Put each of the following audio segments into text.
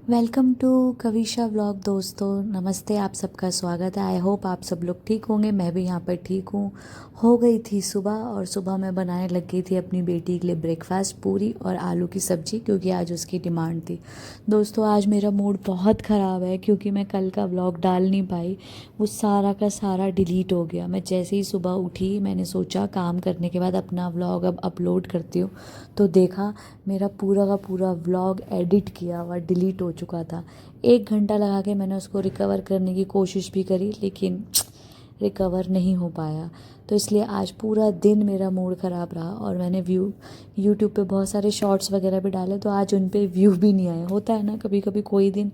Welcome to Kavisha vlog. दोस्तों नमस्ते, आप सबका स्वागत है। आई होप आप सब लोग ठीक होंगे। मैं भी यहाँ पर ठीक हूँ। हो गई थी सुबह और सुबह मैं बनाने लग गई थी अपनी बेटी के लिए ब्रेकफास्ट, पूरी और आलू की सब्ज़ी, क्योंकि आज उसकी डिमांड थी। दोस्तों आज मेरा मूड बहुत ख़राब है क्योंकि मैं कल का व्लॉग डाल नहीं पाई। वो सारा का सारा डिलीट हो गया। मैं जैसे ही सुबह उठी मैंने सोचा काम करने के बाद अपना व्लॉग अब अपलोड करती हूँ, तो देखा मेरा पूरा का पूरा व्लॉग एडिट किया हुआ डिलीट हो चुका था। 1 घंटा लगा के मैंने उसको रिकवर करने की कोशिश भी करी, लेकिन रिकवर नहीं हो पाया। तो इसलिए आज पूरा दिन मेरा मूड ख़राब रहा और मैंने यूट्यूब पे बहुत सारे शॉर्ट्स वगैरह भी डाले, तो आज उन पे व्यू भी नहीं आए। होता है ना, कभी कभी कोई दिन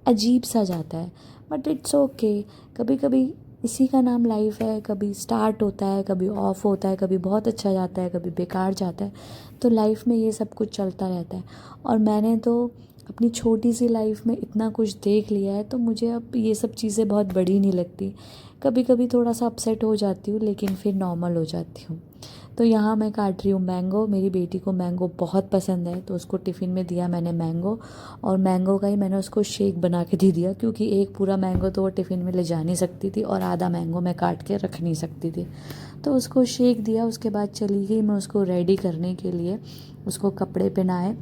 अजीब सा जाता है, बट इट्स ओके। कभी कभी इसी का नाम लाइफ है। कभी स्टार्ट होता है, कभी ऑफ होता है, कभी बहुत अच्छा जाता है, कभी बेकार जाता है। तो लाइफ में ये सब कुछ चलता रहता है। और मैंने तो अपनी छोटी सी लाइफ में इतना कुछ देख लिया है, तो मुझे अब ये सब चीज़ें बहुत बड़ी नहीं लगती। कभी कभी थोड़ा सा अपसेट हो जाती हूँ, लेकिन फिर नॉर्मल हो जाती हूँ। तो यहाँ मैं काट रही हूँ मैंगो। मेरी बेटी को मैंगो बहुत पसंद है, तो उसको टिफ़िन में दिया मैंने मैंगो। और मैंगो का ही मैंने उसको शेक बना के दे दिया, क्योंकि एक पूरा मैंगो तो वो टिफ़िन में ले जा नहीं सकती थी और आधा मैंगो मैं काट के रख नहीं सकती थी। तो उसको शेक दिया, उसके बाद चली गई मैं उसको रेडी करने के लिए। उसको कपड़े पहनाए,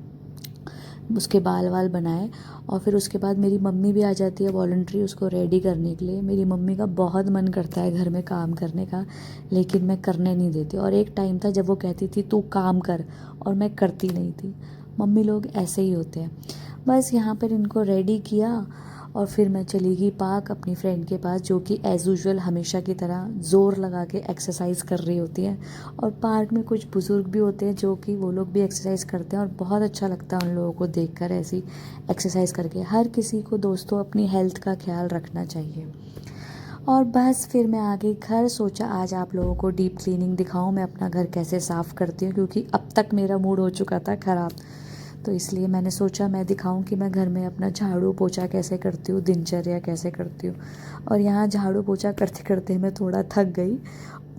उसके बाल वाल बनाए, और फिर उसके बाद मेरी मम्मी भी आ जाती है वॉलंटरी उसको रेडी करने के लिए। मेरी मम्मी का बहुत मन करता है घर में काम करने का, लेकिन मैं करने नहीं देती। और एक टाइम था जब वो कहती थी तू काम कर, और मैं करती नहीं थी। मम्मी लोग ऐसे ही होते हैं। बस यहाँ पर इनको रेडी किया और फिर मैं चली गई पार्क अपनी फ्रेंड के पास, जो कि एज़ यूजुअल हमेशा की तरह ज़ोर लगा के एक्सरसाइज कर रही होती है। और पार्क में कुछ बुज़ुर्ग भी होते हैं जो कि वो लोग भी एक्सरसाइज करते हैं, और बहुत अच्छा लगता है उन लोगों को देखकर ऐसी एक्सरसाइज करके। हर किसी को दोस्तों अपनी हेल्थ का ख्याल रखना चाहिए। और बस फिर मैं आ गई घर। सोचा आज आप लोगों को डीप क्लीनिंग दिखाऊं, मैं अपना घर कैसे साफ़ करती हूँ, क्योंकि अब तक मेरा मूड हो चुका था ख़राब। तो इसलिए मैंने सोचा मैं दिखाऊं कि मैं घर में अपना झाड़ू पोछा कैसे करती हूँ, दिनचर्या कैसे करती हूँ। और यहाँ झाड़ू पोछा करते करते मैं थोड़ा थक गई,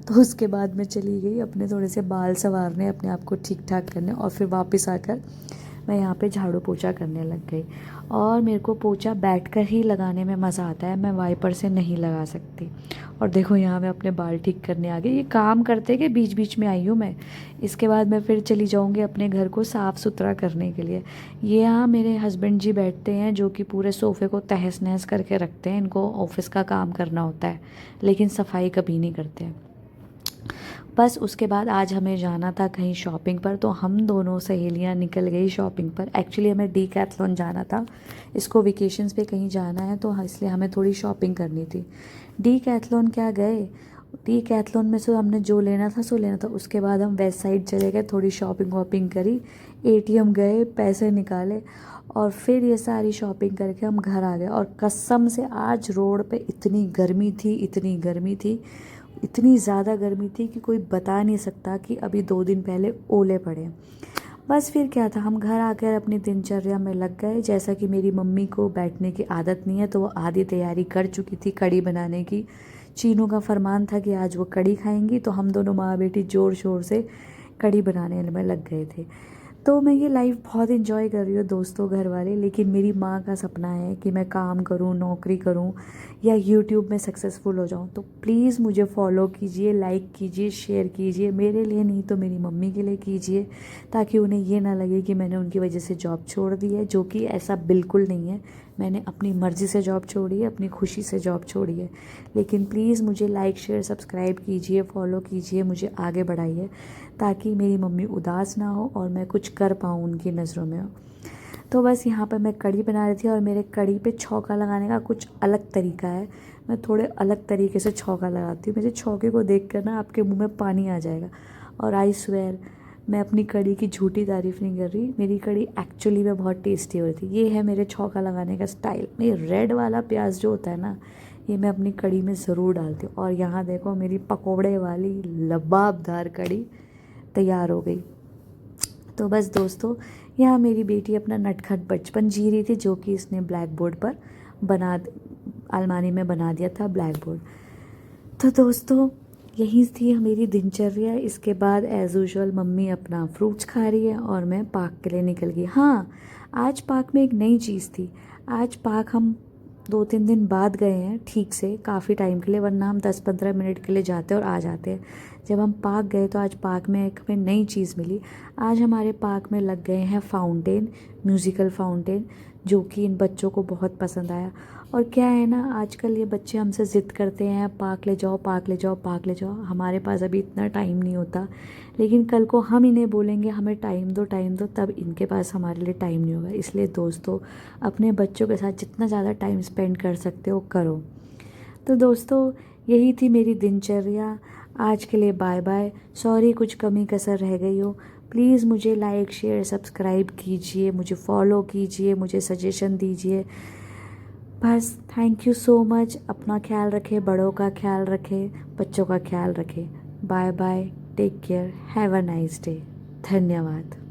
तो उसके बाद मैं चली गई अपने थोड़े से बाल संवारने, अपने आप को ठीक ठाक करने, और फिर वापस आकर मैं यहाँ पे झाड़ू पोछा करने लग गई। और मेरे को पोछा बैठकर ही लगाने में मज़ा आता है, मैं वाइपर से नहीं लगा सकती। और देखो यहाँ मैं अपने बाल ठीक करने आ गई। ये काम करते के बीच बीच में आई हूँ मैं। इसके बाद मैं फिर चली जाऊँगी अपने घर को साफ़ सुथरा करने के लिए। ये यहाँ मेरे हस्बैंड जी बैठते हैं, जो कि पूरे सोफ़े को तहस नहस करके रखते हैं। इनको ऑफिस का काम करना होता है, लेकिन सफाई कभी नहीं करते हैं। बस उसके बाद आज हमें जाना था कहीं शॉपिंग पर, तो हम दोनों सहेलियां निकल गई शॉपिंग पर। एक्चुअली हमें डीकैथलॉन जाना था, इसको वेकेशंस पे कहीं जाना है, तो इसलिए हमें थोड़ी शॉपिंग करनी थी। डीकैथलॉन क्या गए, डीकैथलॉन में से हमने जो लेना था सो लेना था। उसके बाद हम वेस्ट साइड चले गए, थोड़ी शॉपिंग वॉपिंग करी, एटीएम गए, पैसे निकाले, और फिर ये सारी शॉपिंग करके हम घर आ गए। और कसम से आज रोड पे इतनी गर्मी थी, इतनी गर्मी थी, इतनी ज़्यादा गर्मी थी कि कोई बता नहीं सकता कि अभी 2 दिन पहले ओले पड़े। बस फिर क्या था, हम घर आकर अपनी दिनचर्या में लग गए। जैसा कि मेरी मम्मी को बैठने की आदत नहीं है, तो वो आधी तैयारी कर चुकी थी कड़ी बनाने की। चीनू का फरमान था कि आज वो कड़ी खाएंगी, तो हम दोनों माँ बेटी ज़ोर शोर से कड़ी बनाने में लग गए थे। तो मैं ये लाइफ बहुत इन्जॉय कर रही हूँ दोस्तों, घर वाले। लेकिन मेरी माँ का सपना है कि मैं काम करूँ, नौकरी करूँ, या यूट्यूब में सक्सेसफुल हो जाऊँ। तो प्लीज़ मुझे फॉलो कीजिए, लाइक कीजिए, शेयर कीजिए। मेरे लिए नहीं तो मेरी मम्मी के लिए कीजिए, ताकि उन्हें ये ना लगे कि मैंने उनकी वजह से जॉब छोड़ दी है, जो कि ऐसा बिल्कुल नहीं है। मैंने अपनी मर्ज़ी से जॉब छोड़ी है, अपनी खुशी से जॉब छोड़ी है। लेकिन प्लीज़ मुझे लाइक शेयर सब्सक्राइब कीजिए, फॉलो कीजिए, मुझे आगे बढ़ाइए, ताकि मेरी मम्मी उदास ना हो और मैं कुछ कर पाऊँ उनकी नज़रों में। तो बस यहाँ पर मैं कढ़ी बना रही थी, और मेरे कढ़ी पे छौंका लगाने का कुछ अलग तरीका है। मैं थोड़े अलग तरीके से छौंका लगाती हूँ। मेरे छौंके को देख कर ना आपके मुंह में पानी आ जाएगा। और आई स्वेयर, मैं अपनी कढ़ी की झूठी तारीफ़ नहीं कर रही, मेरी कढ़ी एक्चुअली में बहुत टेस्टी हो रही थी। ये है मेरे छौंका लगाने का स्टाइल। ये रेड वाला प्याज जो होता है ना, ये मैं अपनी कढ़ी में ज़रूर डालती हूँ। और यहाँ देखो मेरी पकोड़े वाली लबाबदार कढ़ी तैयार हो गई। तो बस दोस्तों, यहाँ मेरी बेटी अपना नटखट बचपन जी रही थी, जो कि इसने ब्लैक बोर्ड पर बना अलमारी में बना दिया था ब्लैक बोर्ड। तो दोस्तों, यही थी मेरी दिनचर्या। इसके बाद एज़ यूजुअल मम्मी अपना फ्रूट्स खा रही है और मैं पार्क के लिए निकल गई। हाँ, आज पार्क में एक नई चीज़ थी। आज पार्क हम 2-3 दिन बाद गए हैं ठीक से, काफ़ी टाइम के लिए, वरना हम 10-15 मिनट के लिए जाते और आ जाते हैं। जब हम पार्क गए तो आज पार्क में एक हमें नई चीज़ मिली। आज हमारे पार्क में लग गए हैं फाउंटेन, म्यूज़िकल फाउंटेन, जो कि इन बच्चों को बहुत पसंद आया। और क्या है ना, आजकल ये बच्चे हमसे ज़िद करते हैं पार्क ले जाओ, पार्क ले जाओ, पार्क ले जाओ। हमारे पास अभी इतना टाइम नहीं होता, लेकिन कल को हम इन्हें बोलेंगे हमें टाइम दो, तब इनके पास हमारे लिए टाइम नहीं होगा। इसलिए दोस्तों, अपने बच्चों के साथ जितना ज़्यादा टाइम स्पेंड कर सकते हो करो। तो दोस्तों, यही थी मेरी दिनचर्या। आज के लिए बाय बाय। सॉरी कुछ कमी कसर रह गई हो। प्लीज़ मुझे लाइक शेयर सब्सक्राइब कीजिए, मुझे फॉलो कीजिए, मुझे सजेशन दीजिए। बस थैंक यू सो मच। अपना ख्याल रखें, बड़ों का ख्याल रखें, बच्चों का ख्याल रखें। Bye bye, take care, have a nice day. धन्यवाद।